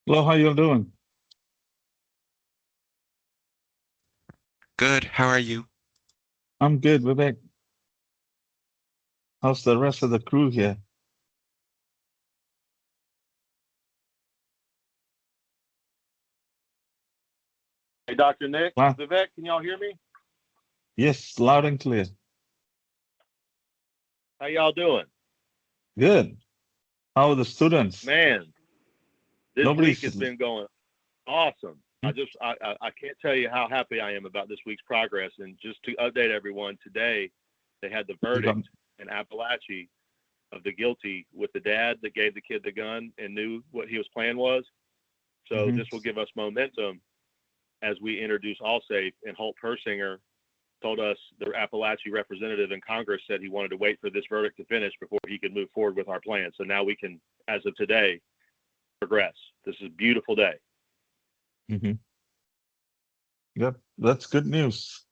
Hello, how you doing? Good. How are you? I'm good, Vivek. How's the rest of the crew here? Hey, Dr. Nick, Wow. Vivek, can y'all hear me? Yes, loud and clear. How y'all doing? Good. How are the students? Man, this week Nobody's. has been going awesome. Hmm? I can't tell you how happy I am about this week's progress. And just to update everyone, today they had the You got, verdict in Appalachia of the guilty with the dad that gave the kid the gun and knew what his plan was. So hmm this will give us momentum as we introduce Allsafe. And Holt Persinger told us, the Appalachia representative in Congress said he wanted to wait for this verdict to finish before he could move forward with our plan. So now we can, as of today, progress. This is a beautiful day. hmm Yep, that's good news.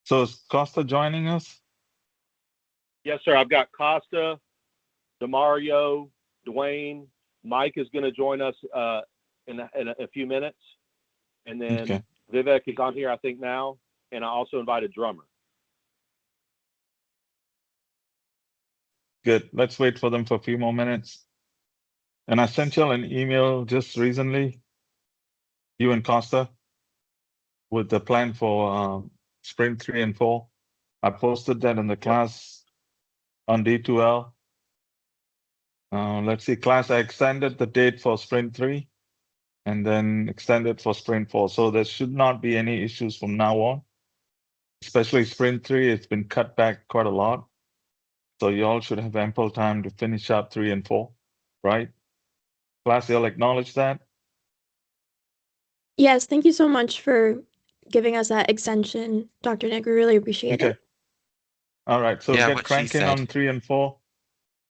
So is Costa joining us? Yes, sir. I've got Costa, Demario, Dwayne. Mike is going to join us in a few minutes. And then Okay, Vivek is on here, I think, now. And I also invited Drummer. good. Let's wait for them for a few more minutes. And I sent y'all an email just recently, you and Costa, with the plan for sprint 3 and 4. I posted that in the Yep. class on D2L. Let's see, class, I extended the date for sprint 3 and then extended for sprint 4. So there should not be any issues from now on, especially sprint 3. It's been cut back quite a lot. So you all should have ample time to finish up 3 and 4, right? Class, you'll acknowledge that? Yes, thank you so much for giving us that extension, Dr. Nick. We really appreciate Okay. it. All right. So Yeah, get what she cranking said. on 3 and 4.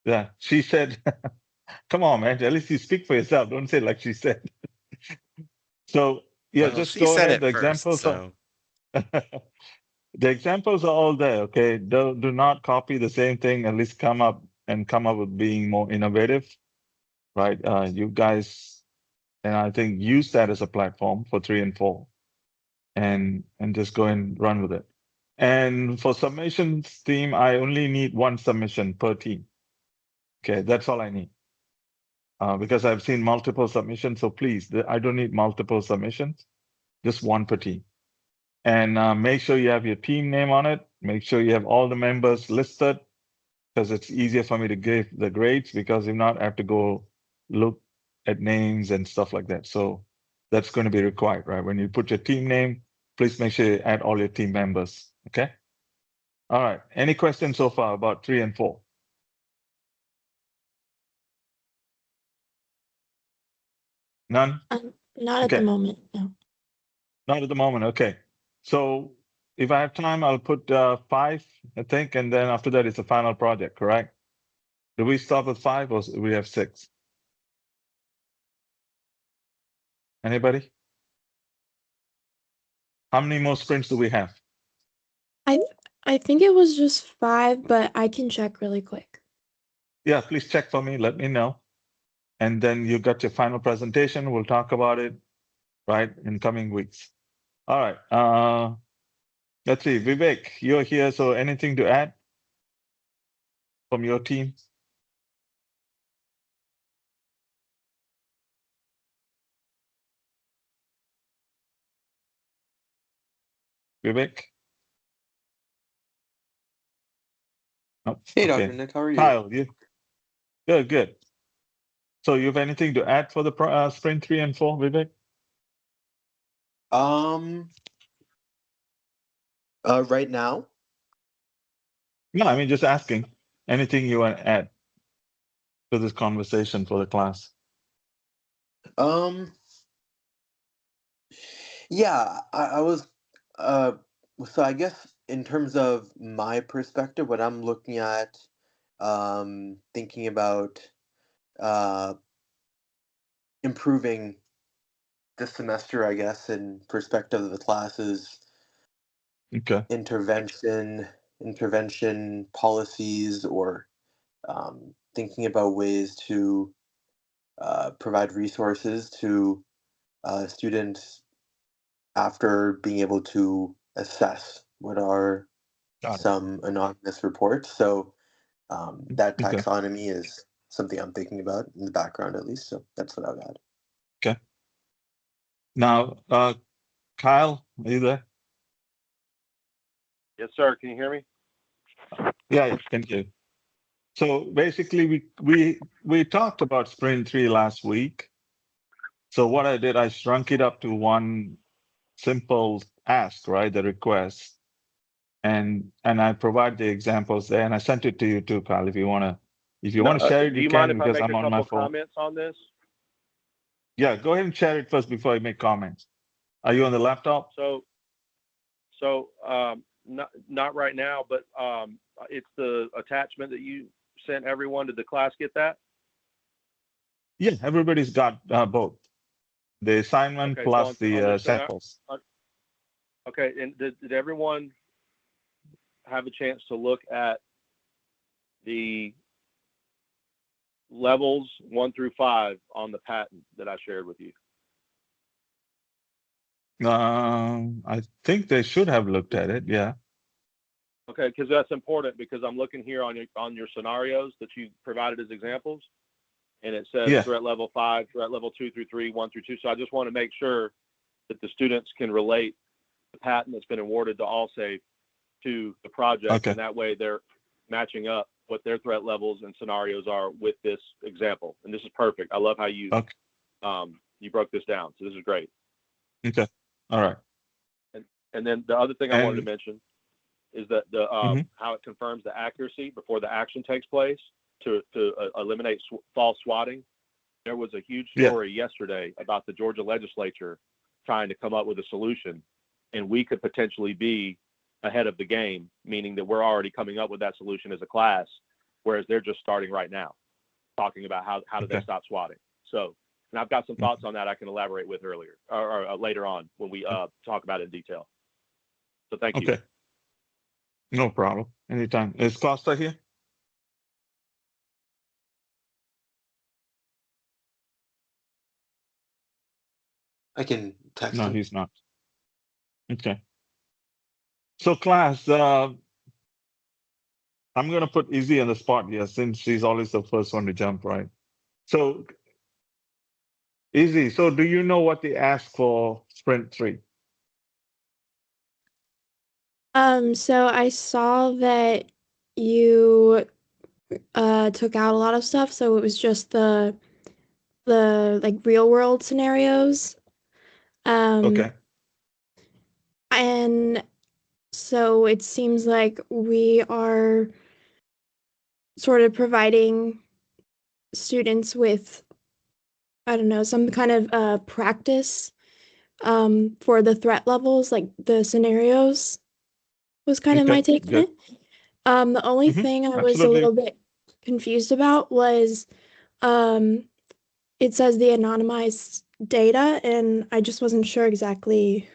Yeah. She said, come on, man. At least you speak for yourself. Don't say like she said. So yeah, Well, just she go said ahead. it The first, examples are so the examples are all there. Okay. Do not copy the same thing. At least come up with being more innovative, right? You guys, and I think use that as a platform for 3 and 4 and just go and run with it. And for submissions team, I only need one submission per team. Okay. That's all I need. Because I've seen multiple submissions. So please, I don't need multiple submissions, just one per team. And make sure you have your team name on it. Make sure you have all the members listed because it's easier for me to give the grades because if not, I have to go look at names and stuff like that. So that's going to be required, right? When you put your team name, please make sure you add all your team members. Okay. All right. Any questions so far about 3 and 4? None? Not at the Okay. moment, no. Not at the moment. Okay. So if I have time, I'll put 5, I think, and then after that, it's a final project, correct? Do we stop at 5 or we have 6? Anybody? How many more sprints do we have? I I think it was just 5, but I can check really quick. Yeah, please check for me. Let me know. And then you got your final presentation. We'll talk about it, right, in coming weeks. All right. Let's see. Vivek, you're here. So anything to add from your team? Vivek? No. Hey, Dr. Okay. Nick, how are you? Kyle, you good, good. So you have anything to add for the sprint 3 and 4, Vivek? Um, right now, No, I mean just asking. Anything you want to add to this conversation for the class? um, yeah, I was, uh, so I guess in terms of my perspective, what I'm looking at, thinking about, uh, improving this semester, I guess, in perspective of the classes, Okay. intervention policies, or thinking about ways to provide resources to students after being able to assess what are Got it. some anonymous reports. So that Okay. taxonomy is something I'm thinking about in the background, at least. So that's what I would add. Okay. Now, Kyle, are you there? Yes, sir. Can you hear me? Yeah, thank you. So basically, we talked about Sprint 3 last week. So what I did, I shrunk it up to one simple ask, right? The request, and I provide the examples there, and I sent it to you too, Kyle. If you wanna share it, Do you you mind can if I because make I'm a on my couple phone. comments on this? Yeah, go ahead and share it first before I make comments. Are you on the laptop? So not right now, but it's the attachment that you sent everyone. Did the class get that? Yeah, everybody's got both the assignment Okay, so plus the samples. Okay, and did everyone have a chance to look at the levels 1 through 5 on the patent that I shared with you? I think they should have looked at it. Yeah. Okay, because that's important, because I'm looking here on your scenarios that you provided as examples, and it says Yeah. threat level 5, threat level 2 through 3, 1 through 2. So I just want to make sure that the students can relate the patent that's been awarded to Allsafe to the project, Okay. and that way they're matching up what their threat levels and scenarios are with this example. And this is perfect. I love how you Okay. You broke this down. So this is great. Okay. All right. And then the other thing I wanted to And mention is that Mhm. how it confirms the accuracy before the action takes place to eliminate false swatting. There was a huge Yeah. story yesterday about the Georgia legislature trying to come up with a solution, and we could potentially be ahead of the game, meaning that we're already coming up with that solution as a class, whereas they're just starting right now, talking about how do they Okay. stop swatting. So, and I've got some thoughts on that I can elaborate with earlier or later on when we talk about it in detail. So thank you. Okay. No problem. Anytime. Is Costa here? I can text No, him. he's not. Okay. So class, I'm gonna put Izzy on the spot here since she's always the first one to jump, right? So Izzy, so do you know what they asked for Sprint 3? So I saw that you took out a lot of stuff, so it was just the like real world scenarios. Okay. And so it seems like we are sort of providing students with, I don't know, some kind of practice for the threat levels, like the scenarios was kind of my Okay. take on Good. it. The only Mm-hmm. thing I was a Absolutely. little bit confused about was it says the anonymized data, and I just wasn't sure exactly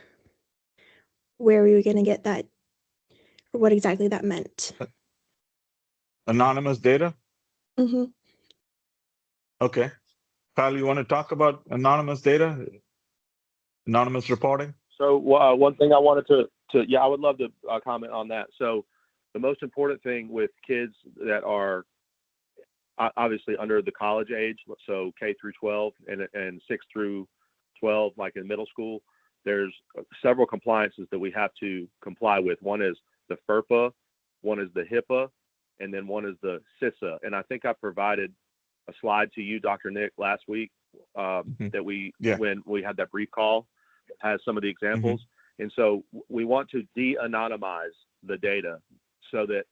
where we were going to get that or what exactly that meant. Anonymous data? Mm-hmm. Okay. Kyle, you want to talk about anonymous data? Anonymous reporting? So one thing I wanted to I would love to comment on that. So the most important thing with kids that are obviously under the college age, so K through 12 and 6 through 12, like in middle school, there's several compliances that we have to comply with. One is the FERPA, one is the HIPAA, and then one is the CISA. And I think I provided a slide to you, Dr. Nick, last week that when we had that brief call, has some of the examples. And so we want to de-anonymize the data so that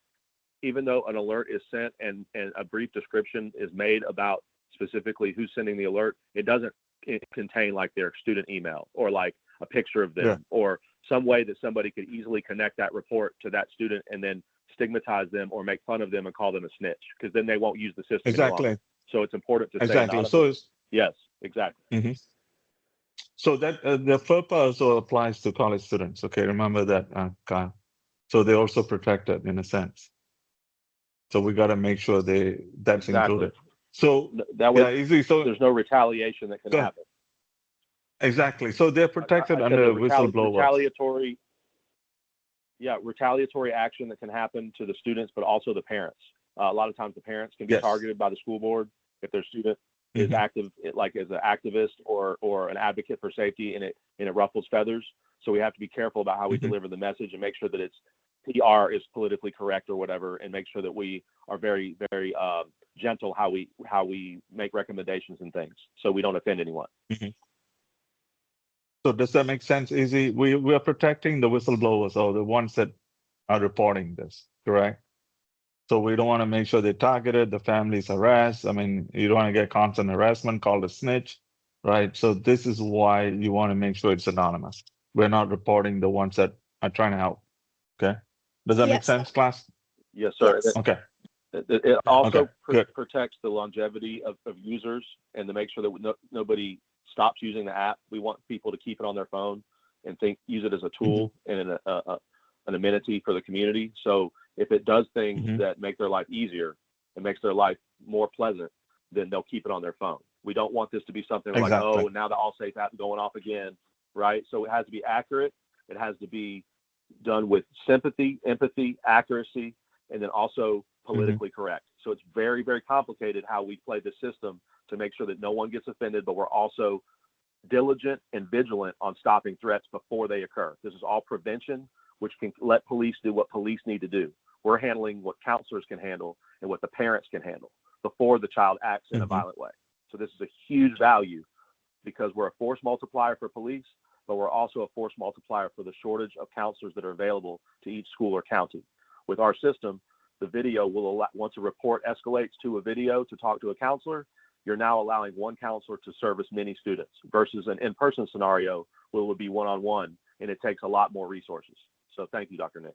even though an alert is sent and a brief description is made about specifically who's sending the alert, it doesn't contain like their student email or like a picture of them or some way that somebody could easily connect that report to that student and then stigmatize them or make fun of them and call them a snitch, because then they won't use the system any longer. So it's important to say anonymous. So yes, exactly. So that the FERPA also applies to college students. Okay, remember that, Kyle. So they're also protected in a sense. So we got to make sure that's included. So That way, yeah, easy. So there's no retaliation that can Go- happen. exactly. So they're protected I said under the whistleblower. retaliatory action that can happen to the students, but also the parents. A lot of times the parents can be Yes. targeted by the school board if their student is Mhm. active, like as an activist or an advocate for safety, and it ruffles feathers. So we have to be careful about how we Mhm. deliver the message and make sure that it's PR is politically correct or whatever, and make sure that we are very, very gentle how we make recommendations and things, so we don't offend anyone. So does that make sense, Easy? We are protecting the whistleblowers or the ones that are reporting this, correct? So we don't want to make sure they're targeted, the families harassed. I mean, you don't want to get constant harassment, called a snitch, right? So this is why you want to make sure it's anonymous. We're not reporting the ones that are trying to help. Okay. Does that make Yes. sense, class? Yes, sir. Yes. Okay. It also Okay, good. protects the longevity of users, and to make sure that nobody stops using the app. We want people to keep it on their phone and use it as a tool and an amenity for the community. So if it does things Mhm. that make their life easier and makes their life more pleasant, then they'll keep it on their phone. We don't want this to be something like, Exactly. oh, now the AllSafe app going off again, right? So it has to be accurate. It has to be done with sympathy, empathy, accuracy, and then also politically correct. So it's very, very complicated how we play the system to make sure that no one gets offended, but we're also diligent and vigilant on stopping threats before they occur. This is all prevention, which can let police do what police need to do. We're handling what counselors can handle and what the parents can handle before the child acts in a violent way. So this is a huge value because we're a force multiplier for police, but we're also a force multiplier for the shortage of counselors that are available to each school or county. With our system, the video will allow, once a report escalates to a video to talk to a counselor, you're now allowing one counselor to service many students versus an in-person scenario where it would be one-on-one, and it takes a lot more resources. So thank you, Dr. Nick.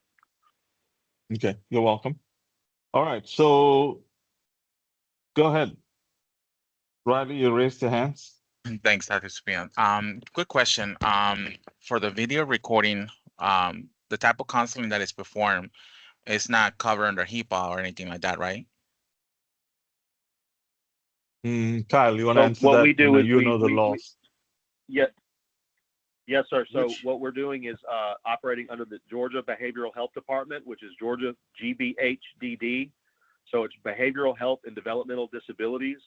Okay, you're welcome. All right, so go ahead. Riley, you raised your hands. Thanks, Dr. Spion. Quick question. For the video recording, the type of counseling that is performed is not covered under HIPAA or anything like that, right? Kyle, you want to So answer what that? we do is you know the laws. Yes, sir. So Which- what we're doing is operating under the Georgia Behavioral Health Department, which is Georgia GBHDD. So it's Behavioral Health and Developmental Disabilities.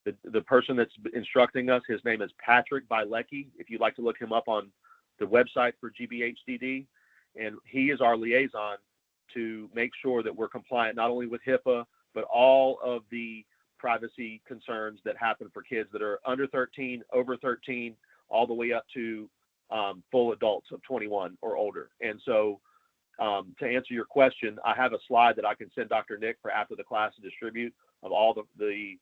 The person that's instructing us, his name is Patrick Bilecki. If you'd like to look him up on the website for GBHDD, and he is our liaison to make sure that we're compliant not only with HIPAA, but all of the privacy concerns that happen for kids that are under 13, over 13, all the way up to full adults of 21 or older. And so to answer your question, I have a slide that I can send Dr. Nick for after the class to distribute of all the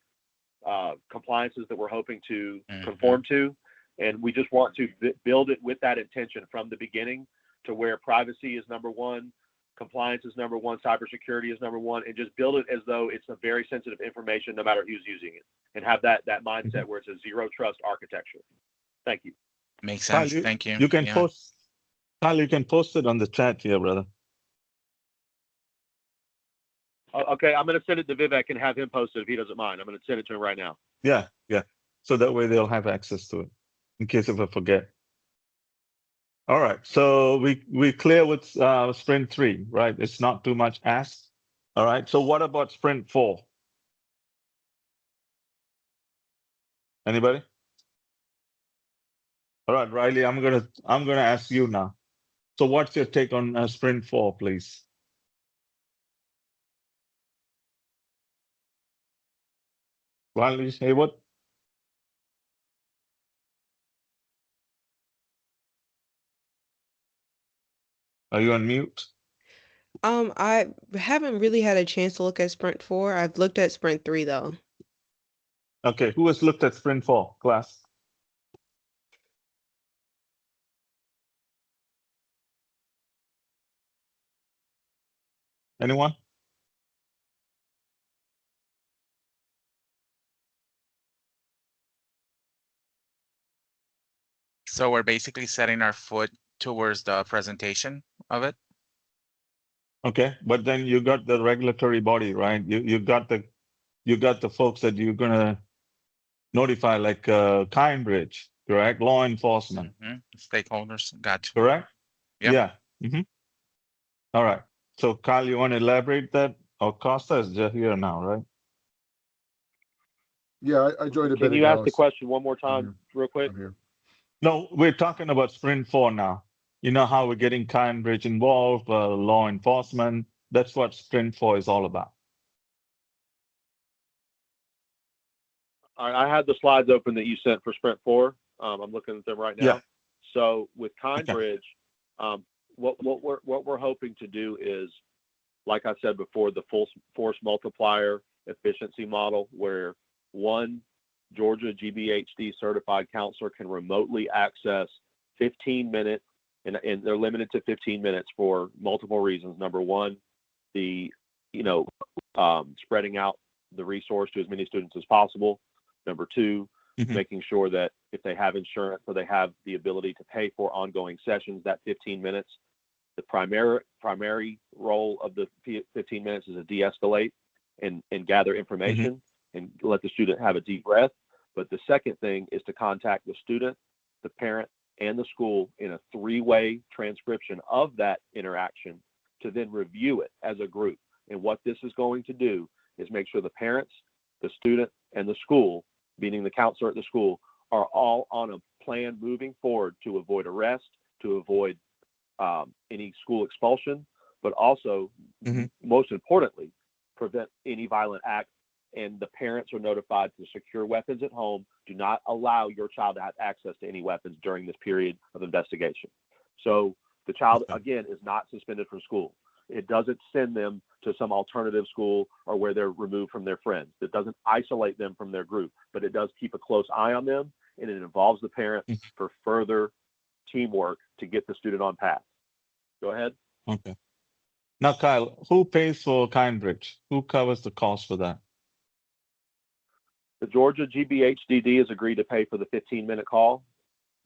compliances that we're hoping to conform to. And we just want to build it with that intention from the beginning to where privacy is number one, compliance is number one, cybersecurity is number one, and just build it as though it's a very sensitive information no matter who's using it, and have that mindset where it's a zero trust architecture. Thank you. Makes Kyle, sense. Thank you. You can Yeah. post. Kyle, you can post it on the chat here, brother. Okay, I'm going to send it to Vivek and have him post it if he doesn't mind. I'm going to send it to him right now. Yeah. So that way they'll have access to it in case if I forget. All right. So we clear with sprint 3, right? It's not too much asked. All right. So what about sprint 4? Anybody? All right, Riley, I'm gonna ask you now. So what's your take on sprint 4, please? Riley Haywood? Are you on mute? I haven't really had a chance to look at Sprint 4. I've looked at Sprint 3 though. Okay, who has looked at sprint 4, class? Anyone? So we're basically setting our foot towards the presentation of it. Okay, but then you got the regulatory body, right? You got the you got the folks that you're gonna notify, like Kindbridge, correct? Law enforcement, Stakeholders, got you. correct? Yep. Yeah. All right. So Kyle, you want to elaborate that? Or Costa is just here now, right? Yeah, I joined a bit Can you ago. ask the question one more time, real quick? I'm here. No, we're talking about Sprint 4 now. You know how we're getting Kindbridge involved, law enforcement. That's what Sprint 4 is all about. All right, I had the slides open that you sent for Sprint 4. I'm looking at them right now. Yeah. So with Kindbridge, what we're hoping to do is, like I said before, the full force multiplier efficiency model, where one Georgia GBHD certified counselor can remotely access 15-minute, and they're limited to 15 minutes for multiple reasons. Number one, the spreading out the resource to as many students as possible. Number two, making sure that if they have insurance or they have the ability to pay for ongoing sessions, that 15 minutes, the primary role of the 15 minutes is to de-escalate and gather information and let the student have a deep breath. But the second thing is to contact the student, the parent, and the school in a three-way transcription of that interaction to then review it as a group. And what this is going to do is make sure the parents, the student, and the school, meaning the counselor at the school, are all on a plan moving forward to avoid arrest, to avoid any school expulsion, but also, most importantly, prevent any violent acts. And the parents are notified to secure weapons at home. Do not allow your child to have access to any weapons during this period of investigation. So the child, again, is not suspended from school. It doesn't send them to some alternative school or where they're removed from their friends. It doesn't isolate them from their group, but it does keep a close eye on them, and it involves the parent for further teamwork to get the student on path. Go ahead. Okay. Now, Kyle, who pays for Kindbridge? Who covers the cost for that? The Georgia GBHDD has agreed to pay for the 15-minute call,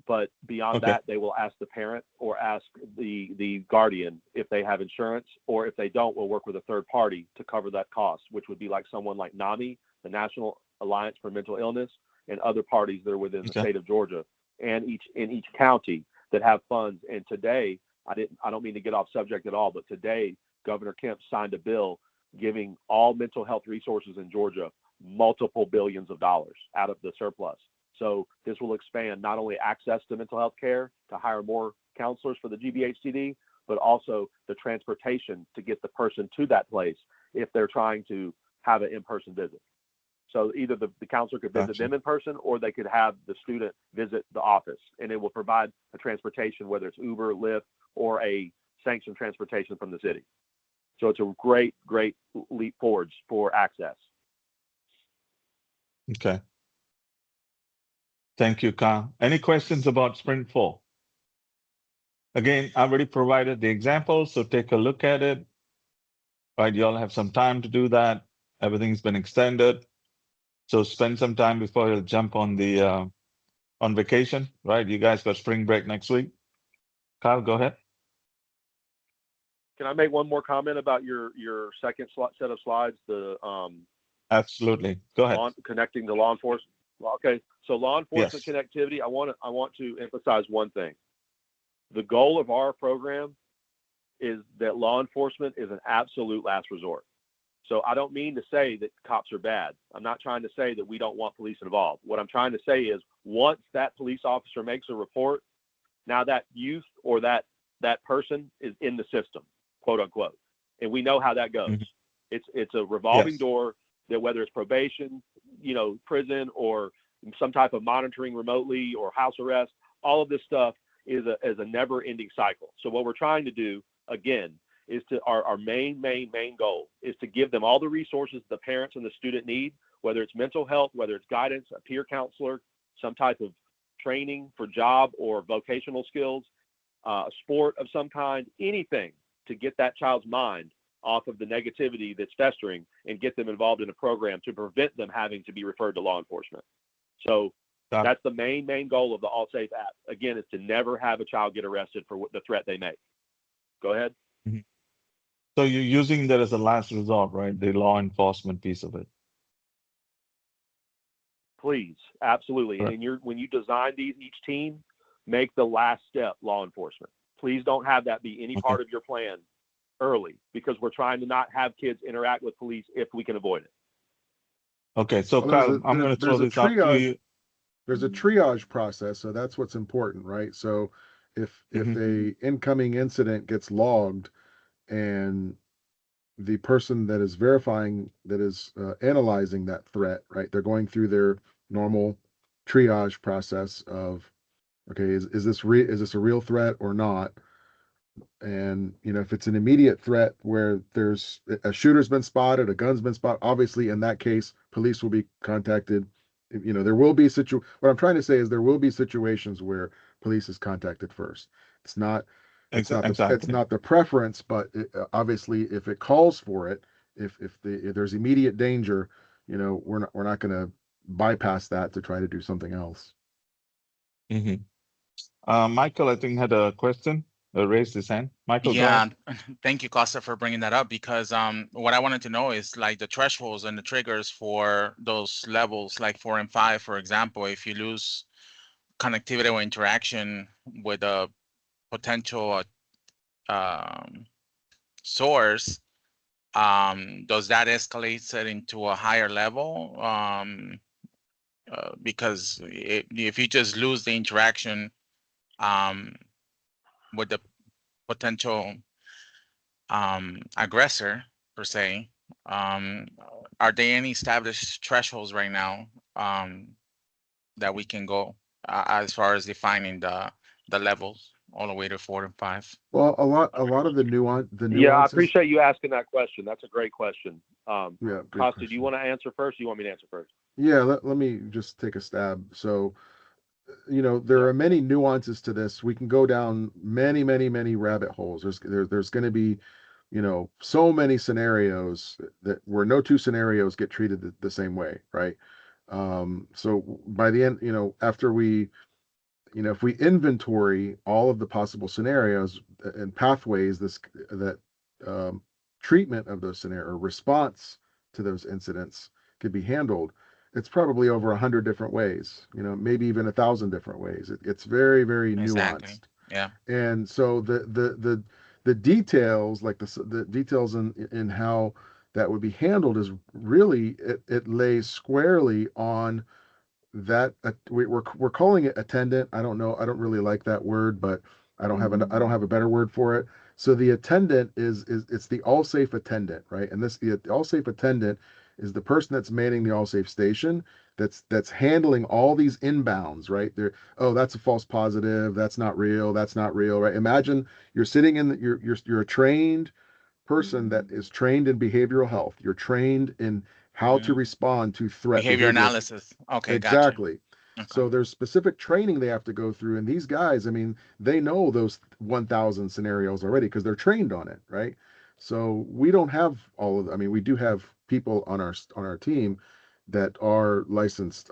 but beyond that, they will ask the parent or ask the guardian if they have insurance, or if they don't, we'll work with a third party to cover that cost, which would be like someone like NAMI, the National Alliance for Mental Illness, and other parties that are within the state of Georgia and in each county that have funds. And today, I don't mean to get off subject at all, but today, Governor Kemp signed a bill giving all mental health resources in Georgia multiple billions of dollars out of the surplus. So this will expand not only access to mental health care to hire more counselors for the GBHCD, but also the transportation to get the person to that place if they're trying to have an in-person visit. So either the counselor could visit them in person, or they could have the student visit the office, and it will provide a transportation, whether it's Uber, Lyft, or a sanctioned transportation from the city. So it's a great, great leap forwards for access. Okay. Thank you, Kyle. Any questions about Sprint 4? Again, I already provided the example, so take a look at it. Right, you all have some time to do that. Everything's been extended. So spend some time before you'll jump on the on vacation, right? You guys got spring break next week. Kyle, go ahead. Can I make one more comment about your second set of slides? Absolutely. Go ahead. Connecting to law enforcement. Okay, so law enforcement connectivity. I want to emphasize one thing. The goal of our program is that law enforcement is an absolute last resort. So I don't mean to say that cops are bad. I'm not trying to say that we don't want police involved. What I'm trying to say is, once that police officer makes a report, now that youth or that person is in the system, quote unquote, and we know how that goes. It's a revolving door that, whether it's probation, prison, or some type of monitoring remotely or house arrest, all of this stuff is a never-ending cycle. So what we're trying to do, again, is to our main goal is to give them all the resources the parents and the student need, whether it's mental health, whether it's guidance, a peer counselor, some type of training for job or vocational skills, a sport of some kind, anything to get that child's mind off of the negativity that's festering and get them involved in a program to prevent them having to be referred to law enforcement. So that's the main goal of the AllSafe app. Again, is to never have a child get arrested for the threat they make. Go ahead. So you're using that as a last resort, right? The law enforcement piece of it. Please, absolutely. Right. And when you design each team, make the last step law enforcement. Please don't have that be any Okay. part of your plan early, because we're trying to not have kids interact with police if we can avoid it. Okay, so Well, Kyle, I'm going to throw this out to you. There's a triage process, so that's what's important, right? So if a incoming incident gets logged and the person that is verifying, that is analyzing that threat, right, they're going through their normal triage process of, okay, is this a real threat or not? And if it's an immediate threat where there's a shooter's been spotted, a gun's been spotted, obviously in that case police will be contacted. There will be what I'm trying to say is there will be situations where police is contacted first. It's not the preference, but obviously if it calls for it, if there's immediate danger, we're not going to bypass that to try to do something else. Michael, I think, had a question. Raised his hand. Michael, go ahead. Thank you, Costa, for bringing that up, because what I wanted to know is like the thresholds and the triggers for those levels, like 4 and 5, for example. If you lose connectivity or interaction with a potential source, does that escalate it into a higher level? Because if you just lose the interaction with the potential aggressor per se, are there any established thresholds right now that we can go as far as defining the levels all the way to 4 and 5? Well, a lot of the nuances. Yeah, I appreciate you asking that question. That's a great question. Yeah, great Costa, question. do you want to answer first? Or you want me to answer first? Yeah, let me just take a stab. So, there are many nuances to this. We can go down many, many, many rabbit holes. There's going to be, so many scenarios where no two scenarios get treated the same way, right? So by the end, after we, if we inventory all of the possible scenarios and pathways, that treatment of those scenarios or response to those incidents could be handled, it's probably over 100 different ways, maybe even 1,000 different ways. It's very, very Exactly. nuanced. Yeah. And so the details, like the details in how that would be handled, is really it lays squarely on that. We're calling it attendant. I don't know. I don't really like that word, but I don't have a better word for it. So the attendant is it's the Allsafe attendant, right? And the Allsafe attendant is the person that's manning the Allsafe station, that's handling all these inbounds, right? That's a false positive, that's not real, right? Imagine you're sitting you're a trained person that is trained in behavioral health. You're trained in how to respond to threat Behavior analysis. Okay, exactly. Gotcha. So there's specific training they have to go through, and these guys, I mean, they know those 1,000 scenarios already because they're trained on it, right? So we don't have all of. I mean, we do have people on our team that are licensed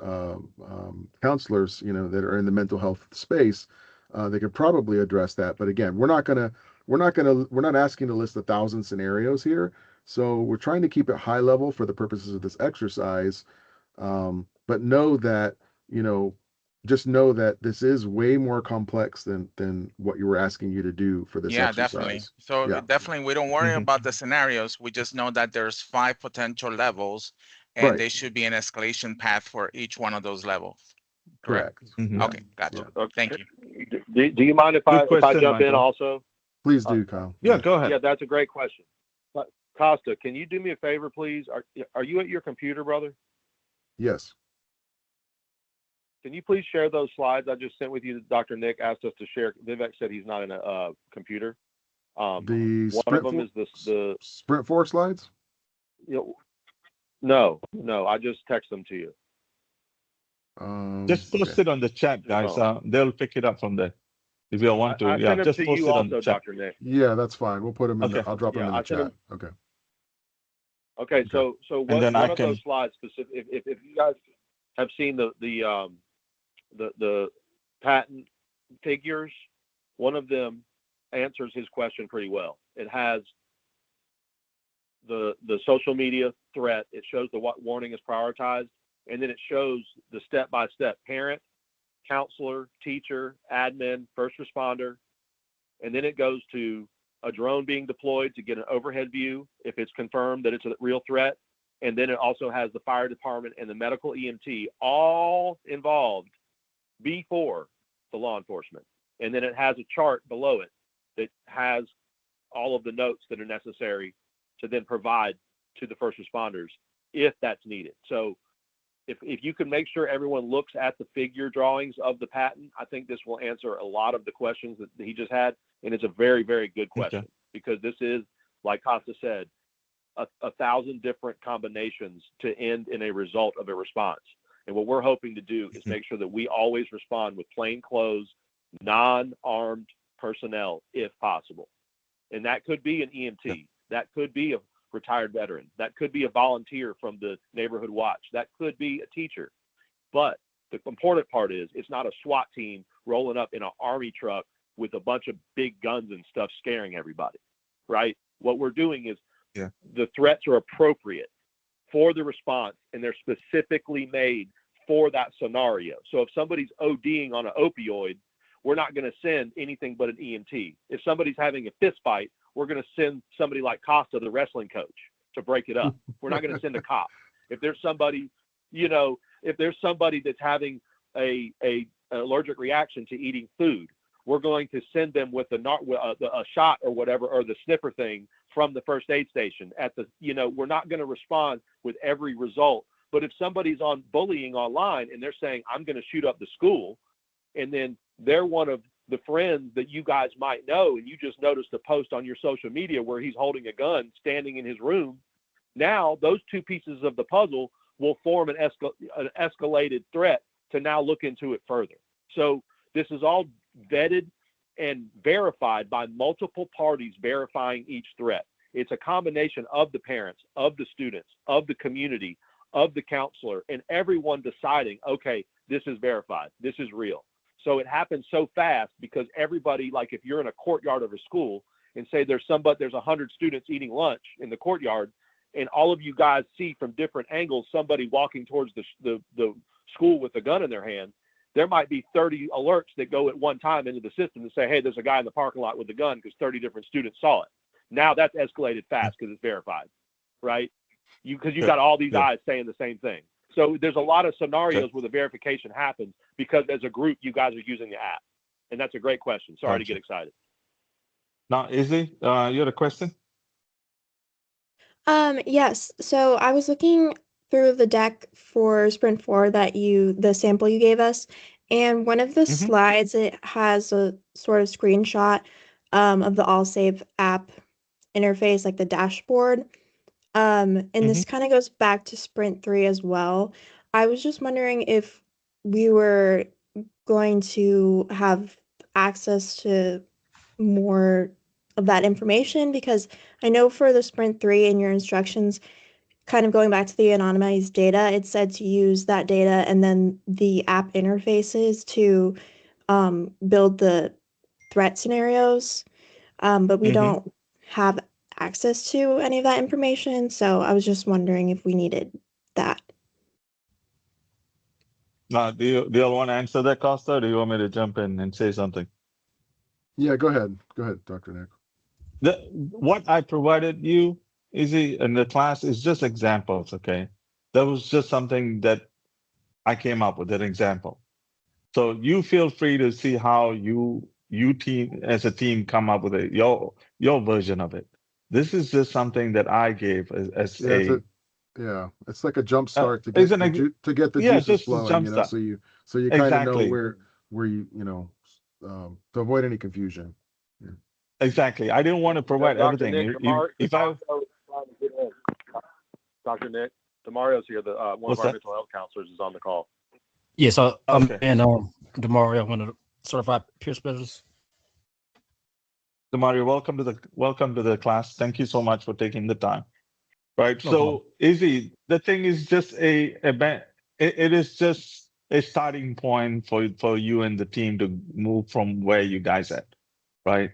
counselors, that are in the mental health space. They could probably address that, but again, we're not asking to list 1,000 scenarios here. So we're trying to keep it high level for the purposes of this exercise. But know that, just know that this is way more complex than what you were asking you to do for this exercise. Definitely. So definitely we don't worry about the scenarios. We just know that there's 5 potential levels, and there should be an escalation path for each one of those levels. Correct. Okay, gotcha. Okay. Thank you. Do you mind if I jump in also? Please do, Kyle. Yeah, go ahead. Yeah, that's a great question. Costa, can you do me a favor, please? Are you at your computer, brother? Yes. Can you please share those slides I just sent with you that Dr. Nick asked us to share? Vivek said he's not in a computer. One of them is the Sprint 4 slides? No, I just text them to you. Just post it on the chat, guys. They'll pick it up from there. If you want to, I sent them just to post you it also, on the chat. Dr. Nick. Yeah, that's fine. We'll put them in. I'll drop them in the chat. Okay. So one of those slides specific. If you guys have seen the patent figures, one of them answers his question pretty well. It has the social media threat. It shows the warning is prioritized. and then it shows the step-by-step parent, counselor, teacher, admin, first responder, and then it goes to a drone being deployed to get an overhead view if it's confirmed that it's a real threat. And then it also has the fire department and the medical EMT all involved before the law enforcement. And then it has a chart below it that has all of the notes that are necessary to then provide to the first responders if that's needed. So if you can make sure everyone looks at the figure drawings of the patent, I think this will answer a lot of the questions that he just had. And it's a very, very good question because this is, like Costa said, 1,000 different combinations to end in a result of a response. And what we're hoping to do is make sure that we always respond with plainclothes, non-armed personnel, if possible. And that could be an EMT. That could be a retired veteran. That could be a volunteer from the neighborhood watch. That could be a teacher. But the important part is it's not a SWAT team rolling up in an army truck with a bunch of big guns and stuff scaring everybody, right? What we're doing is the threats are appropriate for the response, and they're specifically made for that scenario. So if somebody's ODing on an opioid, we're not going to send anything but an EMT. If somebody's having a fist fight, we're going to send somebody like Costa, the wrestling coach, to break it up. We're not going to send a cop. If there's somebody, if there's somebody that's having a allergic reaction to eating food, we're going to send them with a shot or whatever, or the sniffer thing from the first aid station we're not going to respond with every result. But if somebody's on bullying online and they're saying, I'm going to shoot up the school, and then they're one of the friends that you guys might know, and you just noticed a post on your social media where he's holding a gun standing in his room, now those two pieces of the puzzle will form an escalated threat to now look into it further. So this is all vetted and verified by multiple parties verifying each threat. It's a combination of the parents, of the students, of the community, of the counselor, and everyone deciding, okay, this is verified, this is real. So it happens so fast because everybody, like if you're in a courtyard of a school and say there's 100 students eating lunch in the courtyard, and all of you guys see from different angles somebody walking towards the school with a gun in their hand, there might be 30 alerts that go at one time into the system to say, hey, there's a guy in the parking lot with a gun because 30 different students saw it. Now that's escalated fast because it's verified, right? Because you've got all these eyes saying the same thing. So there's a lot of scenarios where the verification happens because as a group, you guys are using the app. And that's a great question. Sorry to get excited. Now, Izzy, you had a question? Yes. So I was looking through the deck for Sprint 4 the sample you gave us, and one of the slides, it has a sort of screenshot of the AllSafe app interface, like the dashboard. And this kind of goes back to Sprint 3 as well. I was just wondering if we were going to have access to more of that information, because I know for the Sprint 3 in your instructions, kind of going back to the anonymized data, it said to use that data and then the app interfaces to build the threat scenarios. But we don't have access to any of that information. So I was just wondering if we needed that. Do you all want to answer that, Costa, or do you want me to jump in and say something? Yeah, go ahead. Go ahead, Dr. Nick. What I provided you, Izzy, in the class is just examples, okay? That was just something that I came up with, an example. So you feel free to see how you team as a team come up with your version of it. This is just something that I gave as it's like a jump start to get the juices flowing, so you kind of know where you to avoid any confusion. Yeah. Exactly. I didn't want to provide everything. Dr. Nick, Demario's here. One of our mental health counselors is on the call. Yeah, so and Demario, one of the certified peer specialists. Demario, welcome to the class. Thank you so much for taking the time. Right. No problem. Izzy, the thing is just it is just a starting point for you and the team to move from where you guys at. Right.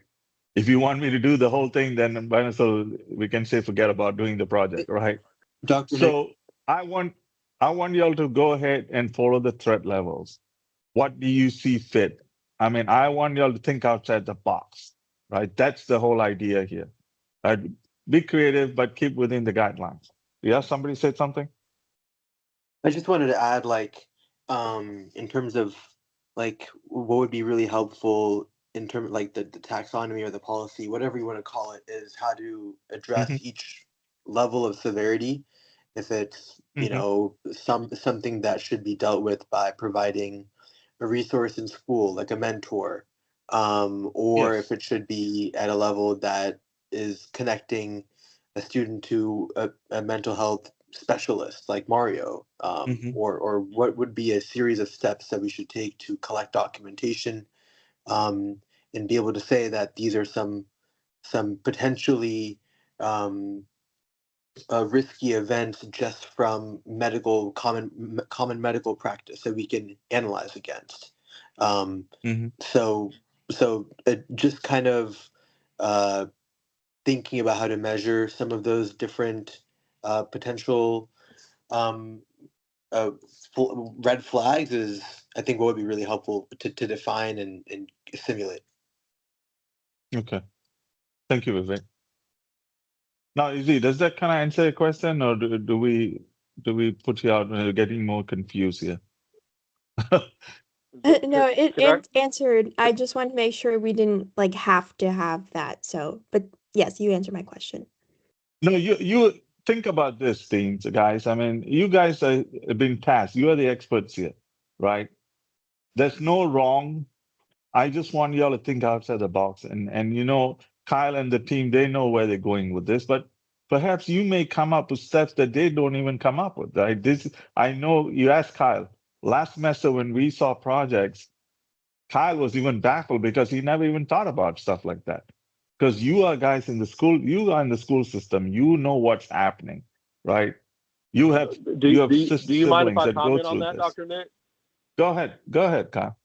If you want me to do the whole thing, then so we can say forget about doing the project, right? Dr. So Nick, I want I want y'all to go ahead and follow the threat levels. What do you see fit? I mean, I want y'all to think outside the box, right? That's the whole idea here. Right? Be creative, but keep within the guidelines. Yeah, somebody said something? I just wanted to add, like, in terms of like what would be really helpful in terms like the taxonomy or the policy, whatever you want to call it, is how to address each level of severity. If it's something that should be dealt with by providing a resource in school, like a mentor, or if Yes. it should be at a level that is connecting a student to a mental health specialist like Mario, or what would be a series of steps that we should take to collect documentation, and be able to say that these are some potentially risky events just from common medical practice that we can analyze against. So just kind of thinking about how to measure some of those different potential um, red flags is, I think, what would be really helpful to define and simulate. Okay. Thank you, Vivek. Now, Izzy, does that kind of answer your question, or do we put you out getting more confused here? No, it Could I- answered. I just wanted to make sure we didn't like have to have that. So, but yes, you answered my question. No, you think about this, teams, guys. I mean, you guys are being tasked. You are the experts here, right? There's no wrong. I just want y'all to think outside the box, and Kyle and the team, they know where they're going with this, but perhaps you may come up with steps that they don't even come up with, right? I know you asked Kyle last semester when we saw projects. Kyle was even baffled because he never even thought about stuff like that. Because you are guys in the school, you are in the school system, you know what's happening, right? You have Do you mind if siblings I that go comment on through that, this. Dr. Nick? Go ahead, Kyle.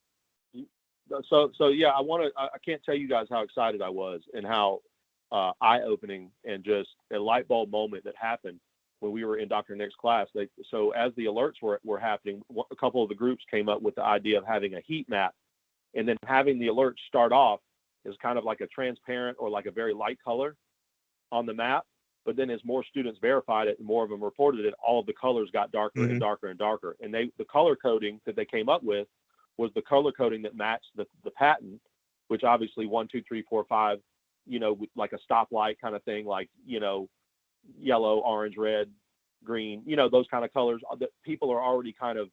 So yeah, I can't tell you guys how excited I was and how eye-opening and just a light bulb moment that happened when we were in Dr. Nick's class. So as the alerts were happening, a couple of the groups came up with the idea of having a heat map, and then having the alerts start off as kind of like a transparent or like a very light color on the map. But then as more students verified it and more of them reported it, all of the colors got darker and darker and darker. And the color coding that they came up with was the color coding that matched the patent, which obviously 1, 2, 3, 4, 5, like a stoplight kind of thing, like, yellow, orange, red, green, those kind of colors that people are already kind of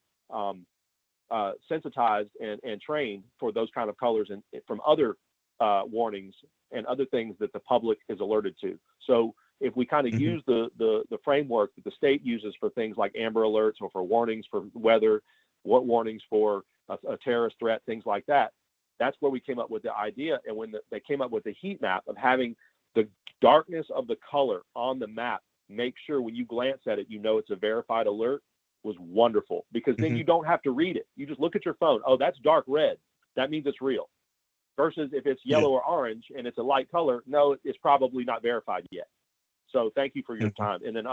sensitized and trained for those kind of colors and from other warnings and other things that the public is alerted to. So if we kind of use the framework that the state uses for things like Amber Alerts or for warnings for weather, what warnings for a terrorist threat, things like that, that's where we came up with the idea. And when they came up with the heat map of having the darkness of the color on the map, make sure when you glance at it, it's a verified alert, was wonderful, because then you don't have to read it. You just look at your phone. Oh, that's dark red. That means it's real. Versus if it's yellow or orange and it's a light color, no, it's probably not verified yet. So thank you for your time. And then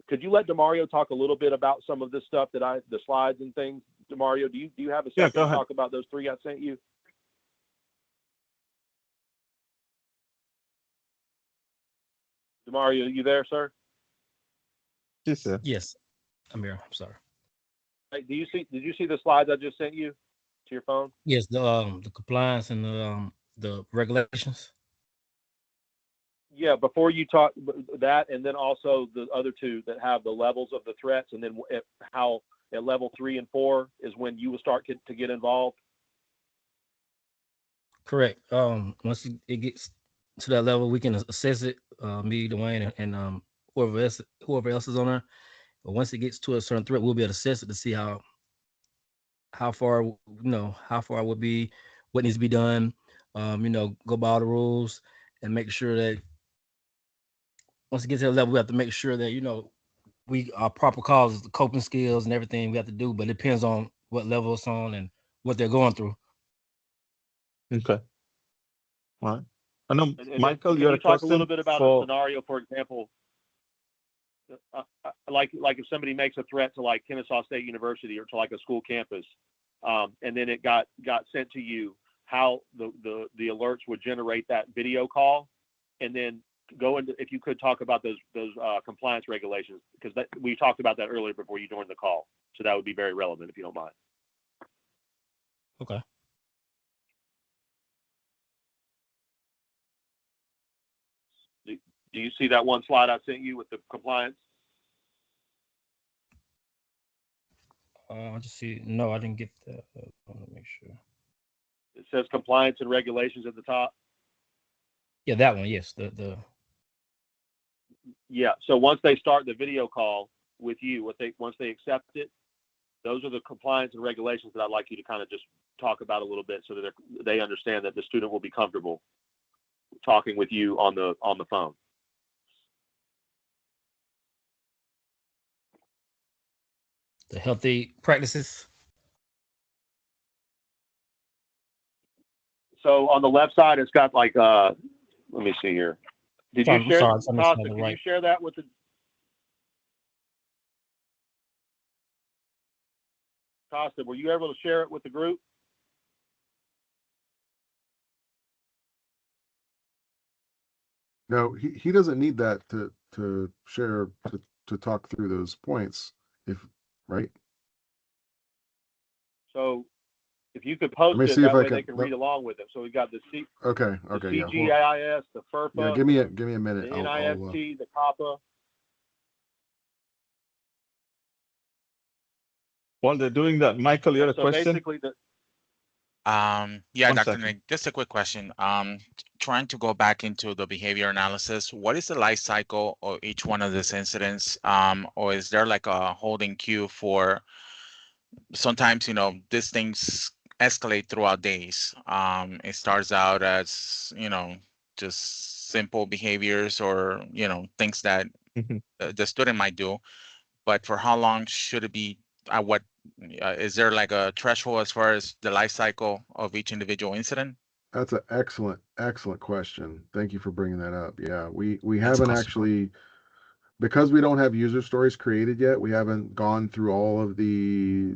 could you let Demario talk a little bit about some of this stuff the slides and things? Demario, do you have a second to talk about those 3 I sent you? Demario, you there, sir? Yes, sir. Yes, I'm here. I'm sorry. Hey, did you see the slides I just sent you to your phone? Yes, the compliance and the regulations. Yeah, before you talk that, and then also the other two that have the levels of the threats, and then how at level 3 and 4 is when you will start to get involved. Correct. Once it gets to that level, we can assess it. Me, Dwayne, and whoever else is on there. But once it gets to a certain threat, we'll be able to assess it to see how far how far it would be, what needs to be done. Go by all the rules and make sure that once it gets to that level, we have to make sure that our proper causes, the coping skills and everything we have to do. But it depends on what level it's on and what they're going through. Okay. All right. I know, And Michael, can you had you a talk question a little bit about a scenario, for example? like if somebody makes a threat to like Kennesaw State University or to like a school campus, and then it got sent to you, how the alerts would generate that video call, and then go into, if you could talk about those compliance regulations, because we talked about that earlier before you joined the call, so that would be very relevant if you don't mind. Okay. Do you see that one slide I sent you with the compliance? I just see. No, I didn't get that. I want to make sure. It says compliance and regulations at the top. Yeah, that one. Yes. The. Yeah. So once they start the video call with you, once they accept it, those are the compliance and regulations that I'd like you to kind of just talk about a little bit, so that they understand that the student will be comfortable talking with you on the phone. The healthy practices. So on the left side, it's got like, let me see here. Did you share, Costa, can you share that with the, Costa, were you able to share it with the group? No, he doesn't need that to share, to talk through those points, right? So if you could post it, that way they can read along with it. So we've got the Okay, the yeah. CGIS, the FERPA, Yeah, give me a minute. the NIST, the COPPA. While they're doing that, Michael, you had a question? Basically Yeah, One Dr. second. Nick, just a quick question. Trying to go back into the behavior analysis, what is the life cycle of each one of these incidents? Or is there like a holding queue for, sometimes, these things escalate throughout days. It starts out as, just simple behaviors or, things that the student might do, but for how long should it be? Is there like a threshold as far as the life cycle of each individual incident? That's an excellent question. Thank you for bringing that up. Yeah, we That's haven't awesome. actually, because we don't have user stories created yet, we haven't gone through all of the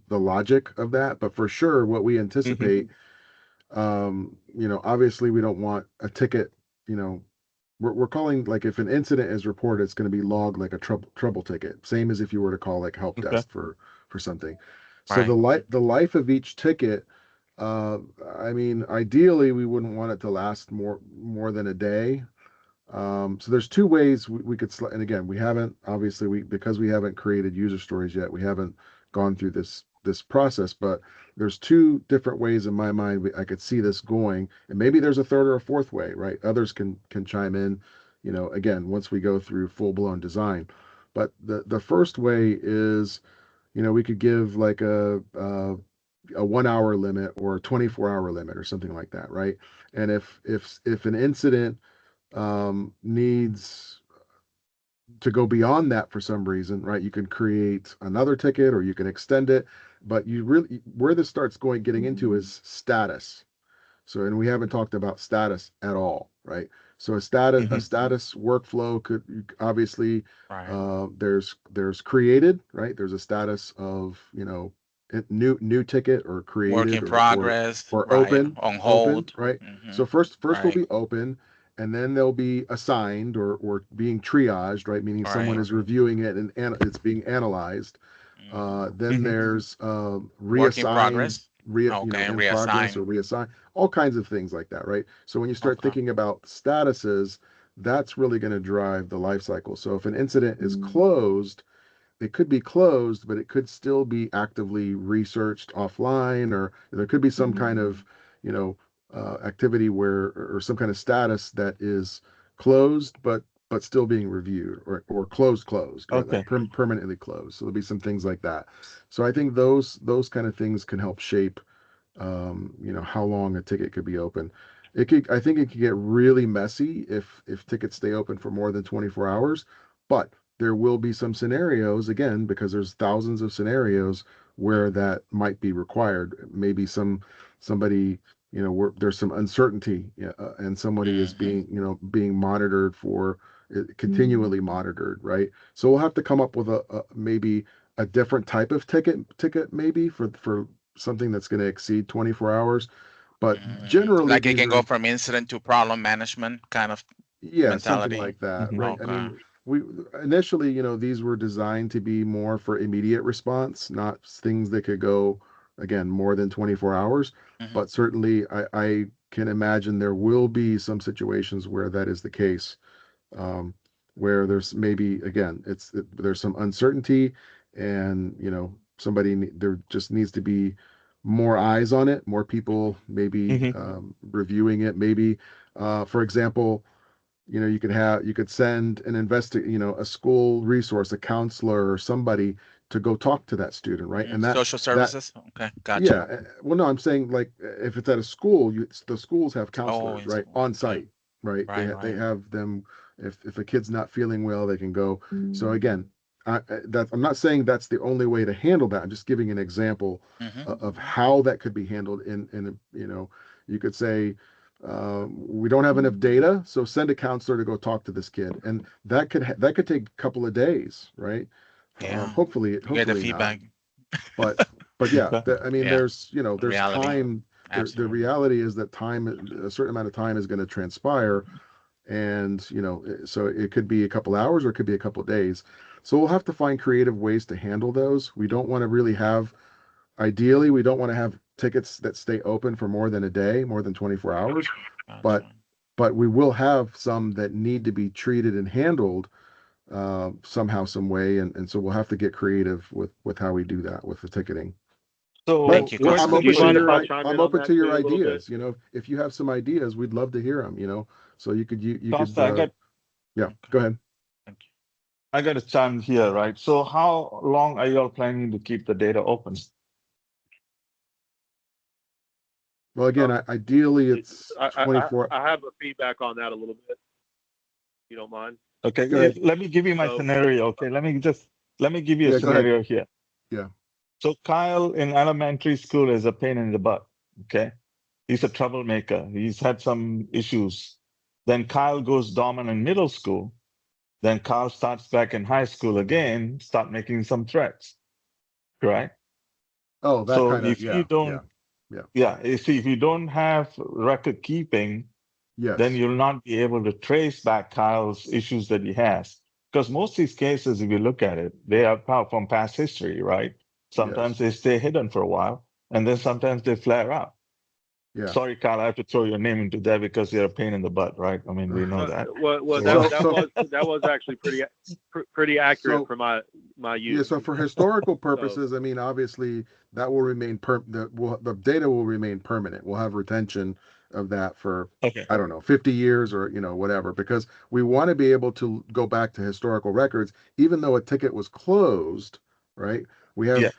logic of that. But for sure, what we anticipate, obviously we don't want a ticket. We're calling, like, if an incident is reported, it's going to be logged like a trouble ticket, same as if you were to call like help desk for something. So Right. the life of each ticket, I mean, ideally we wouldn't want it to last more than a day. So there's two ways we could, and again, we haven't, obviously, because we haven't created user stories yet, we haven't gone through this process, but there's two different ways in my mind I could see this going, and maybe there's a third or a fourth way, right? Others can chime in, again, once we go through full-blown design. But the first way is, we could give like a 1 hour limit or a 24-hour limit or something like that, right? And if an incident needs to go beyond that for some reason, right, you can create another ticket or you can extend it. But you really, where this starts getting into is status. So, and we haven't talked about status at all, right? So a status workflow could obviously, Right. there's created, right? There's a status of, new ticket, or Work created, in progress, or right? On open, hold. right? Hmm. So first will Right. be open, and then they'll be assigned or being triaged, right? Meaning someone Right. is reviewing it and it's being analyzed. Then there's Work in reassign, progress. in Okay, progress, or reassign. reassign, all kinds of things like that, right? So when you start Okay. thinking about statuses, that's really going to drive the life cycle. So if an incident is closed, it could be closed, but it could still be actively researched offline, or there could be some kind of, activity or some kind of status that is closed, but still being reviewed, or closed, right? Okay. Like permanently closed. So there'll be some things like that. So I think those kind of things can help shape, how long a ticket could be open. I think it could get really messy if tickets stay open for more than 24 hours, but there will be some scenarios, again, because there's thousands of scenarios where that might be required. Maybe somebody, where there's some uncertainty, and somebody is being monitored for continually monitored, right? So we'll have to come up with a maybe a different type of ticket maybe for something that's going to exceed 24 hours. But generally, like it these can are, go from incident to problem management kind of yeah, something mentality. like that, Mhm. right? I Okay. mean, we initially, these were designed to be more for immediate response, not things that could go, again, more than 24 hours. Mhm. But certainly, I can imagine there will be some situations where that is the case, where there's maybe, again, there's some uncertainty, and there just needs to be more eyes on it, more people maybe Mhm. reviewing it. Maybe, for example, you could send a school resource, a counselor or somebody to go talk to that student, right? And Social that services. Okay, gotcha. yeah, well, no, I'm saying, like, if it's at a school, the schools have Oh, counselors, in right, school. on Okay. site, right? They Right, they right. have them. If a kid's not feeling well, they can go. So again, I'm not saying that's the only way to handle that. I'm just giving an example Mhm. of how that could be handled. You could say, we don't have enough data, so send a counselor to go talk to this kid, and that could take a couple of days, right? Yeah. Hopefully, You get the hopefully not. feedback. But yeah, Okay. I mean, Yeah. there's Reality. time. The Absolutely. reality is that a certain amount of time is going to transpire, and so it could be a couple hours or it could be a couple days. So we'll have to find creative ways to handle those. We don't want to really have, ideally, we don't want to have tickets that stay open for more than a day, more than 24 hours. But Gotcha. we will have some that need to be treated and handled somehow, some way, and so we'll have to get creative with how we do that with the ticketing. But Thank So you, I'm Do Costa. question you open to mind if for I chime in on that your too a little bit? ideas. If you have some ideas, we'd love to hear them. So you could Costa. yeah, Okay. go ahead. Thank you. I got a chance here, right? So how long are you all planning to keep the data open? Well, again, ideally it's I 24. have a feedback on that a little bit, if you don't mind. Okay, Go ahead. let me give you my So scenario. Okay, let me give you a Yeah, go ahead. scenario here. Yeah. So Kyle in elementary school is a pain in the butt. Okay, he's a troublemaker. He's had some issues. Then Kyle goes dormant in middle school. Then Kyle starts back in high school again, start making some threats. Right. Oh, that So kind of, if you don't, if you don't have record keeping, then yes, you'll not be able to trace back Kyle's issues that he has. Because most of these cases, if you look at it, they are from past history, right? Sometimes yes, they stay hidden for a while, and then sometimes they flare up. yeah. Sorry, Kyle, I have to throw your name into that because you're a pain in the butt, right? I mean, we know that. that was actually pretty accurate So for my use. yeah, so for historical purposes, I mean, obviously that will remain the data will remain permanent. We'll have retention of that for, Okay. I don't know, 50 years or whatever, because we want to be able to go back to historical records, even though a ticket was closed, right? We have Yeah.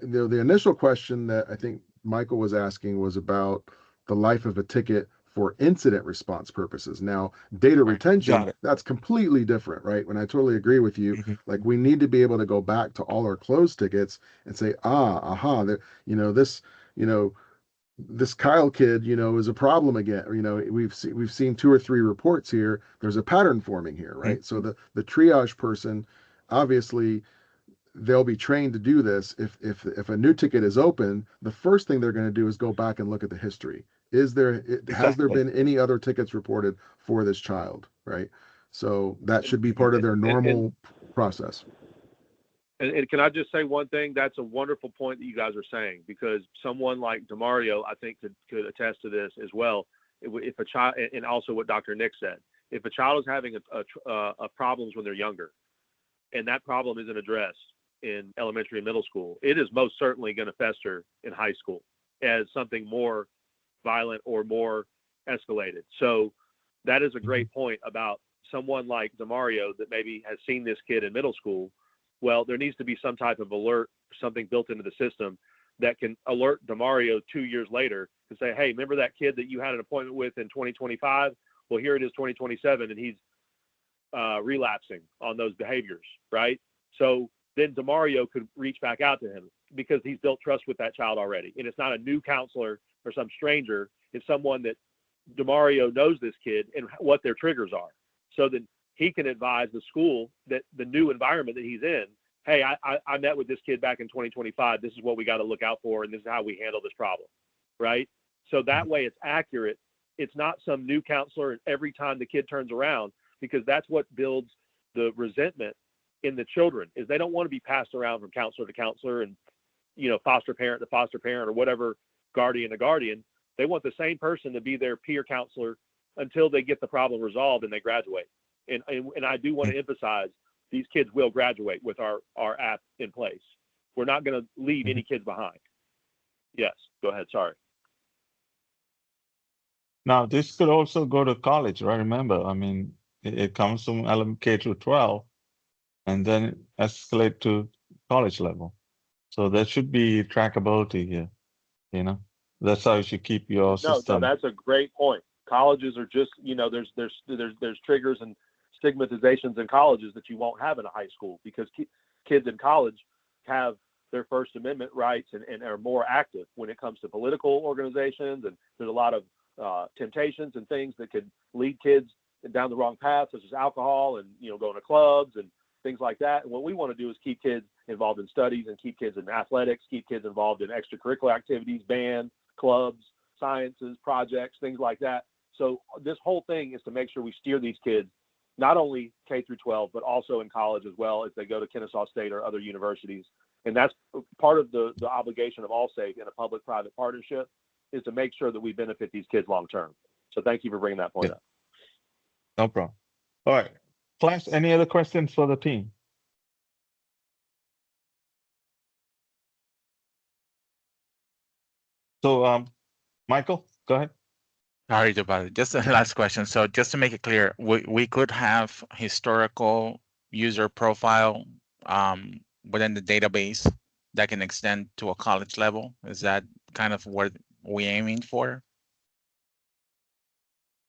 the initial question that I think Michael was asking was about the life of a ticket for incident response purposes. Now, data Right. retention, Got it. that's completely different, right? When I totally agree with you, Mhm. like we need to be able to go back to all our closed tickets and say, this, this Kyle kid, is a problem again. We've seen 2 or 3 reports here. There's a pattern forming here, right? So the triage person, obviously, they'll be trained to do this. If a new ticket is open, the first thing they're going to do is go back and look at the history. Has there Exactly. been any other tickets reported for this child, right? So that should be part of their normal process. And can I just say one thing? That's a wonderful point that you guys are saying, because someone like Demario, I think, could attest to this as well. If a child, and also what Dr. Nick said, if a child is having a problems when they're younger, and that problem isn't addressed in elementary and middle school, it is most certainly going to fester in high school as something more violent or more escalated. So that is a great point about someone like Demario that maybe has seen this kid in middle school. Well, there needs to be some type of alert, something built into the system that can alert Demario 2 years later to say, hey, remember that kid that you had an appointment with in 2025? Well, here it is 2027, and he's relapsing on those behaviors, right? So then Demario could reach back out to him because he's built trust with that child already. And it's not a new counselor or some stranger. It's someone that Demario knows this kid and what their triggers are. So then he can advise the school that the new environment that he's in, hey, I met with this kid back in 2025. This is what we got to look out for, and this is how we handle this problem, right? So that way it's accurate. It's not some new counselor every time the kid turns around, because that's what builds the resentment in the children, is they don't want to be passed around from counselor to counselor and, you know, foster parent to foster parent or whatever, guardian to guardian. They want the same person to be their peer counselor until they get the problem resolved and they graduate. And I do want to emphasize, these kids will graduate with our app in place. We're not going to leave any kids behind. Yes, go ahead. Sorry. Now, this could also go to college, right? Remember, I mean, it comes from K through 12 and then escalate to college level. So there should be trackability here, you know? That's how you should keep your system. No, that's a great point. Colleges are just, you know, there's triggers and stigmatizations in colleges that you won't have in a high school, because kids in college have their First Amendment rights and are more active when it comes to political organizations. And there's a lot of temptations and things that could lead kids down the wrong path, such as alcohol and, you know, going to clubs and things like that. And what we want to do is keep kids involved in studies and keep kids in athletics, keep kids involved in extracurricular activities, band, clubs, sciences, projects, things like that. So this whole thing is to make sure we steer these kids, not only K through 12, but also in college as well, as they go to Kennesaw State or other universities. And that's part of the obligation of Allsafe in a public-private partnership, is to make sure that we benefit these kids long-term. So thank you for bringing that point up. No problem. All right. Class, any other questions for the team? So, Michael, go ahead. Sorry about it. Just a last question. So just to make it clear, we could have historical user profile within the database that can extend to a college level. Is that kind of what we're aiming for?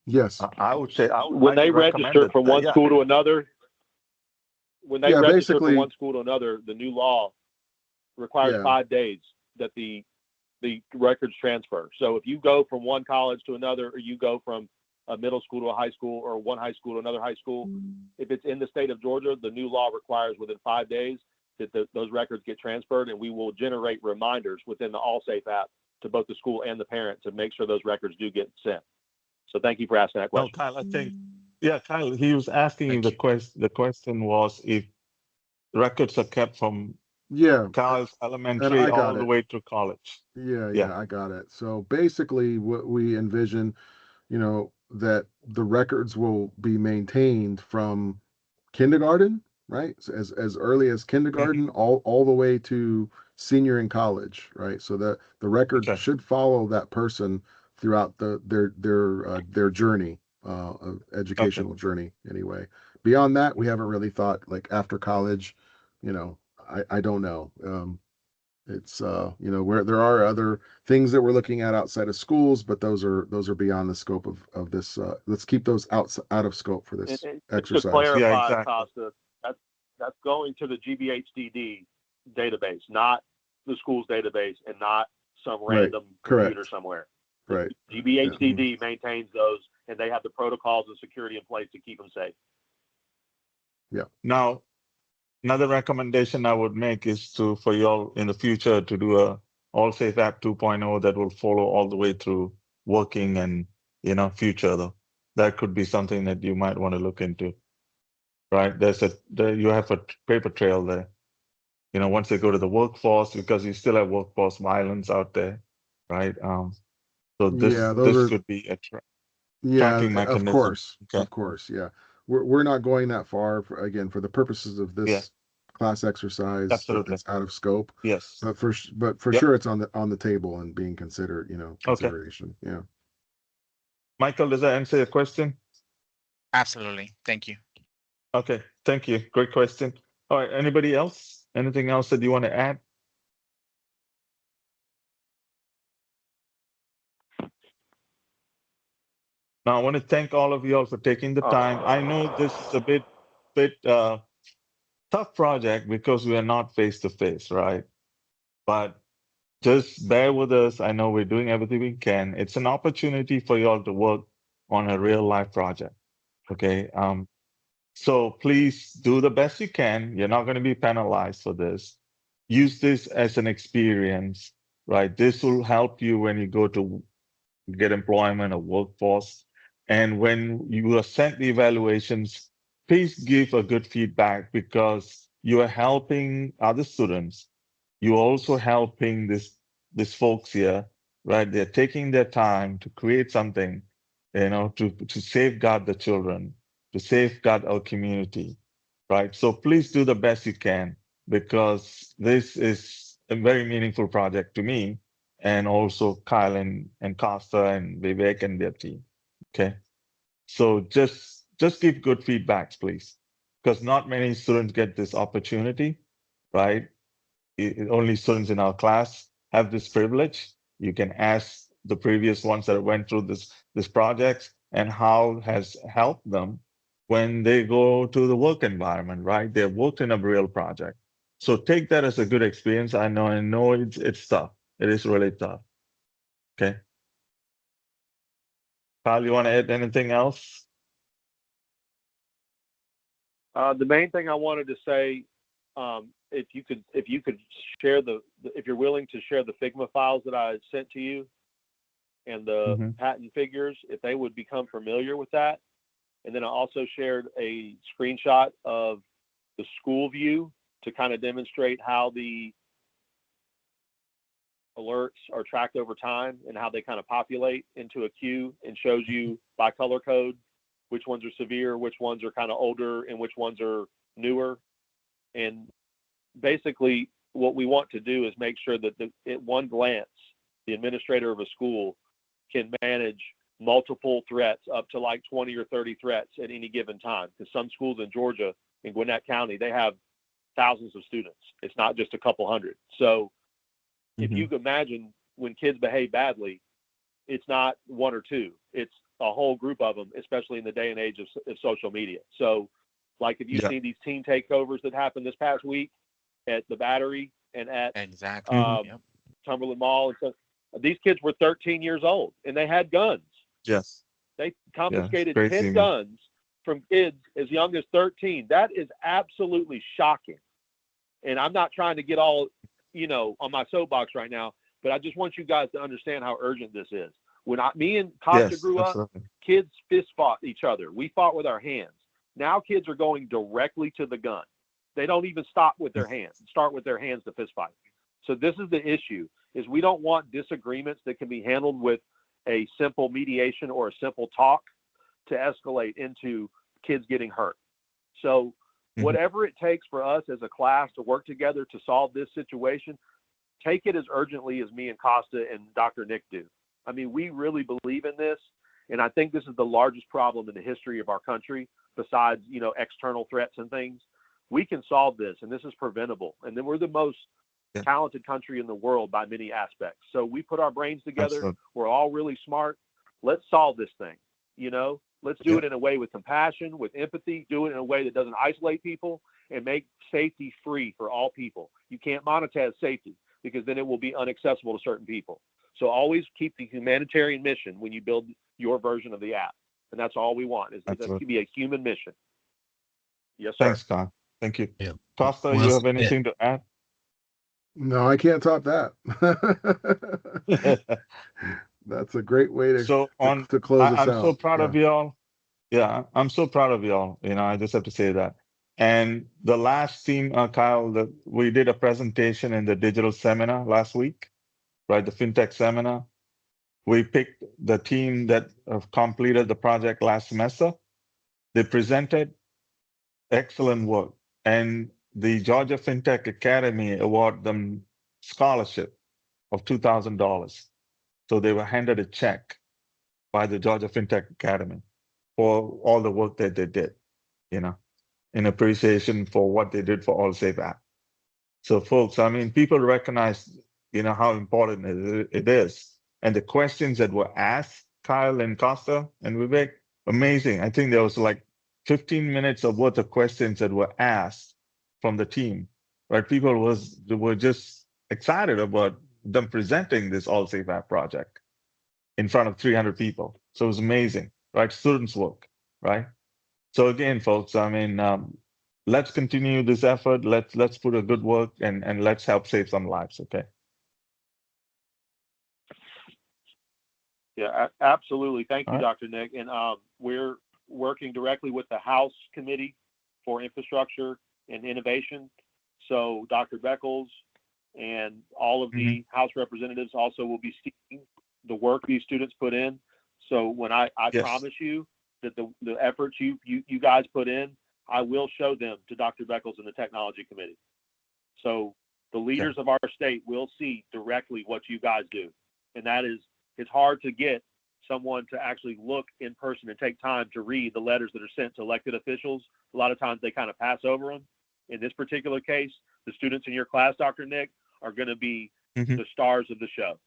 Yes. I would say when they register from one school to another, when they register from one school to another, the new law requires 5 days that the records transfer. So if you go from one college to another, or you go from a middle school to a high school, or one high school to another high school, if it's in the state of Georgia, the new law requires within 5 days that those records get transferred, and we will generate reminders within the Allsafe app to both the school and the parent to make sure those records do get sent. So thank you for asking that question. No, Kyle, I think, Kyle, he was asking you the question was if records are kept from college, elementary, all the way to college. Yeah, I got it. So basically what we envision, you know, that the records will be maintained from kindergarten, right? So as early as kindergarten, all the way to senior in college, right? So that the record should follow that person throughout their journey, educational journey anyway. Beyond that, we haven't really thought, like after college, you know, I don't know. It's you know, where there are other things that we're looking at outside of schools, but those are beyond the scope of this. Let's keep those out of scope for this exercise. To clarify, Costa, that's going to the GBHDD database, not the school's database, and not some random computer somewhere. Right. GBHDD maintains those, and they have the protocols and security in place to keep them safe. Yeah. Now, another recommendation I would make is for y'all in the future to do a Allsafe app 2.0 that will follow all the way through working and, you know, future though. That could be something that you might want to look into, right? You have a paper trail there. You know, once they go to the workforce, because you still have workforce violence out there, right? So this could be a tracking mechanism. Of course, yeah. We're not going that far for the purposes of this class exercise. Absolutely. It's out of scope. Yes. But for sure, it's on the table and being considered. You know, consideration. Okay. Yeah. Michael, does that answer your question? Absolutely. Thank you. Okay. Thank you. Great question. All right. Anybody else? Anything else that you want to add? Now, I want to thank all of you all for taking the time. I know this is a bit tough project because we are not face to face, right? But just bear with us. I know we're doing everything we can. It's an opportunity for you all to work on a real life project. Okay. So please do the best you can. You're not going to be penalized for this. Use this as an experience, right? This will help you when you go to get employment or workforce. And when you are sent the evaluations, please give a good feedback because you are helping other students. You're also helping these folks here, right? They're taking their time to create something, to safeguard the children, to safeguard our community, right? So please do the best you can because this is a very meaningful project to me and also Kyle and Costa and Vivek and their team. Okay. So just give good feedbacks, please. Because not many students get this opportunity, right? Only students in our class have this privilege. You can ask the previous ones that went through this project and how has helped them when they go to the work environment, right? They've worked in a real project. So take that as a good experience. I know it's tough. It is really tough. Okay. Kyle, you want to add anything else? The main thing I wanted to say, if you could share if you're willing to share the Figma files that I sent to you and the patent figures, if they would become familiar with that. And then I also shared a screenshot of the school view to kind of demonstrate how the alerts are tracked over time and how they kind of populate into a queue and shows you by color code which ones are severe, which ones are kind of older, and which ones are newer. And basically what we want to do is make sure that at one glance, the administrator of a school can manage multiple threats up to like 20 or 30 threats at any given time. Because some schools in Georgia, in Gwinnett County, they have thousands of students. It's not just a couple hundred. So if you can imagine when kids behave badly, it's not one or two. It's a whole group of them, especially in the day and age of social media. So like if you see these teen takeovers that happened this past week at the Battery and at Exactly. Cumberland Mall, and so these kids were 13 years old and they had guns. Yes. They confiscated crazy, 10 man. guns from kids as young as 13. That is absolutely shocking. And I'm not trying to get all, on my soapbox right now, but I just want you guys to understand how urgent this is. When me and Costa grew up, kids fist fought each other. We fought with our hands. Now kids are going directly to the gun. They don't even start with their hands to fist fight. So this is the issue, is we don't want disagreements that can be handled with a simple mediation or a simple talk to escalate into kids getting hurt. So whatever it takes for us as a class to work together to solve this situation, take it as urgently as me and Costa and Dr. Nick do. I mean, we really believe in this. And I think this is the largest problem in the history of our country, besides, external threats and things. We can solve this, and this is preventable. And then we're the most talented country in the world by many aspects. So we put our brains together. Absolutely. We're all really smart. Let's solve this thing. Let's do it in a way with compassion, with empathy, do it in a way that doesn't isolate people, and make safety free for all people. You can't monetize safety because then it will be inaccessible to certain people. So always keep the humanitarian mission when you build your version of the app. And that's all we want, is that to be a human mission. Yes, sir. Thanks, Kyle. Thank you. Yeah. Costa, Well you have said. anything to add? No, I can't top that. That's a great way to So to close us I'm out. so proud of y'all. Yeah, I'm so proud of y'all. I just have to say that. And the last team, Kyle, we did a presentation in the digital seminar last week, right? The FinTech seminar. We picked the team that have completed the project last semester. They presented excellent work. And the Georgia FinTech Academy awarded them scholarship of $2,000. So they were handed a check by the Georgia FinTech Academy for all the work that they did, in appreciation for what they did for AllSafe app. So folks, people recognize, how important it is. And the questions that were asked, Kyle and Costa and Vivek, amazing. I think there was like 15 minutes of worth of questions that were asked from the team, right? People were just excited about them presenting this AllSafe app project in front of 300 people. So it was amazing, right? Students' work, right? So again, folks, I mean, let's continue this effort. Let's put a good work and let's help save some lives. Okay. Yeah, absolutely. Thank you, All right. Dr. Nick. And we're working directly with the House Committee for Infrastructure and Innovation. So Dr. Beckles and all of the House representatives also will be seeing the work these students put in. So when I Yes. promise you that the efforts you guys put in, I will show them to Dr. Beckles and the Technology Committee. So the leaders of our state will see directly what you guys do. And that is, it's hard to get someone to actually look in person and take time to read the letters that are sent to elected officials. A lot of times they kind of pass over them. In this particular case, the students in your class, Dr. Nick, are going to be the stars of the show.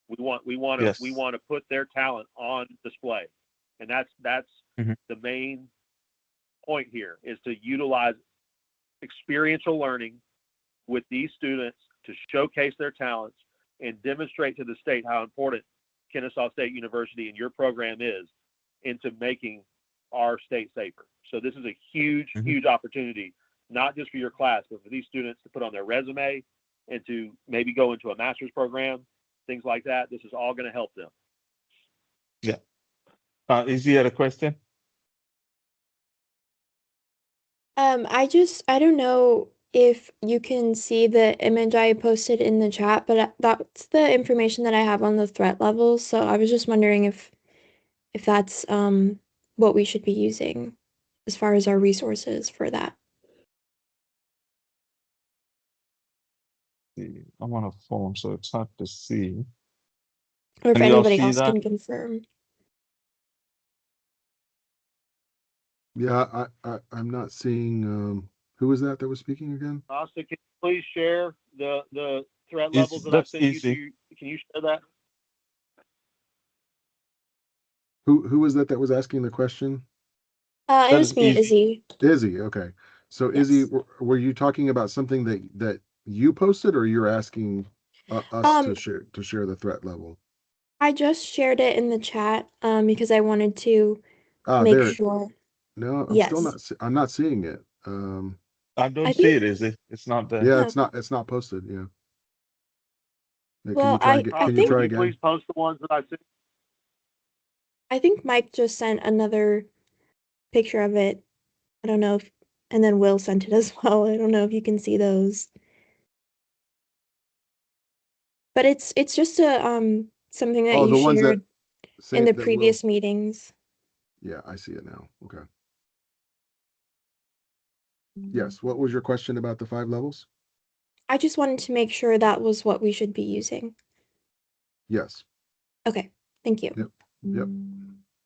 We want to put their talent on display. And that's the main point here, is to utilize experiential learning with these students to showcase their talents and demonstrate to the state how important Kennesaw State University and your program is into making our state safer. So this is a huge, huge opportunity, not just for your class, but for these students to put on their resume and to maybe go into a master's program, things like that. This is all going to help them. Yeah. Izzy had a question? I don't know if you can see the image I posted in the chat, but that's the information that I have on the threat levels. So I was just wondering if that's what we should be using as far as our resources for that. I'm on a phone, so it's hard to see. Or if Can you all anybody see else that? can confirm. Yeah, I'm not seeing. Who was that was speaking again? Austin, can you please share the threat It's- levels that I that's sent you? easy. Can you share that? Who was that was asking the question? It That was is me, easy. Izzy. Izzy. Okay. So Izzy, Yes. were you talking about something that you posted, or you're asking us to share the threat level? I just shared it in the chat because I wanted to make There. sure. No, I'm still Yes. not. I'm not seeing it. I don't I see think it, is it? It's not there. Yeah, Yeah. it's not posted. Yeah. Yeah, Well, can Austin, you would try you again? please post the ones that I sent? I think Mike just sent another picture of it. I don't know if, and then Will sent it as well. I don't know if you can see those. But it's just a something that Oh, you the ones that shared in the that previous meetings. Yeah, I see it now. Okay. Yes. What was your question about the 5 levels? I just wanted to make sure that was what we should be using. Yes. Okay, thank you. Yep. Yep.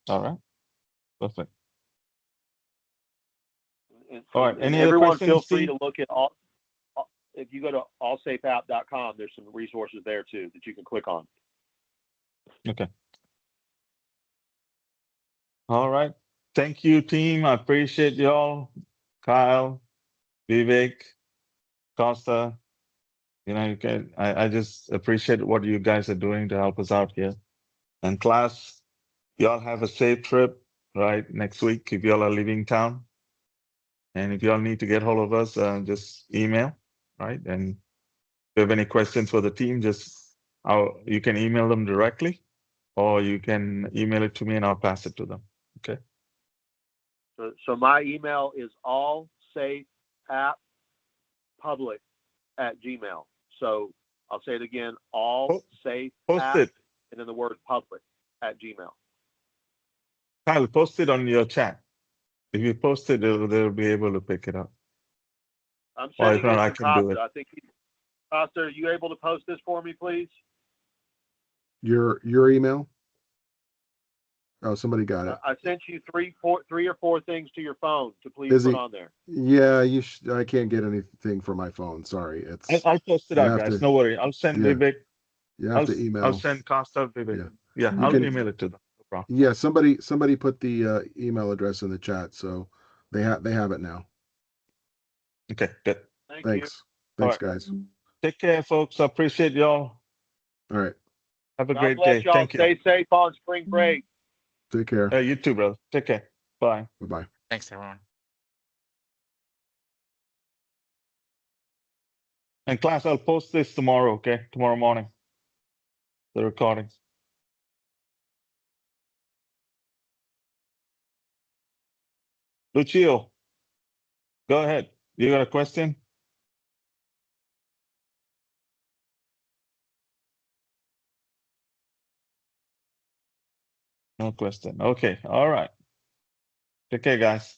All right. Perfect. And, All right. and Any other everyone, feel questions, free Steve? to look at all. If you go to allsafeapp.com, there's some resources there too that you can click on. Okay. All right. Thank you, team. I appreciate y'all. Kyle, Vivek, Costa. I just appreciate what you guys are doing to help us out here. And class, y'all have a safe trip, right? Next week, if y'all are leaving town. And if y'all need to get hold of us, just email, right? And if you have any questions for the team, you can email them directly, or you can email it to me and I'll pass it to them. Okay. So my email is allsafeapppublic@gmail. So I'll say it again, allsafeapp, Post it. and then the word public@gmail. Kyle, post it on your chat. If you post it, they'll be able to pick it up. I'm Or if sending not, it I to can do it. Costa. I think Costa, are you able to post this for me, please? Your email? Oh, somebody got it. I sent you three or four things to your phone to please Izzy, put on there. Yeah, I can't get anything from my phone. Sorry. I'll post it you out, have guys. to- No worry. I'll send yeah, Vivek. You have to email. I'll send Costa Vivek. Yeah. Yeah, You I'll can- email it to them. No problem. Yeah, somebody put the email address in the chat, so they have it now. Okay, good. Thank Thanks. All Thanks, right. guys. Take care, folks. I appreciate y'all. All right. Have a you. God great bless day. y'all. Thank you. Stay safe on spring break. Take care. You too, brother. Take care. Bye. Bye-bye. Thanks, everyone. And class, I'll post this tomorrow, okay? Tomorrow morning. The recording. Lucio, go ahead. You got a question? No question. Okay. All right. Okay, guys.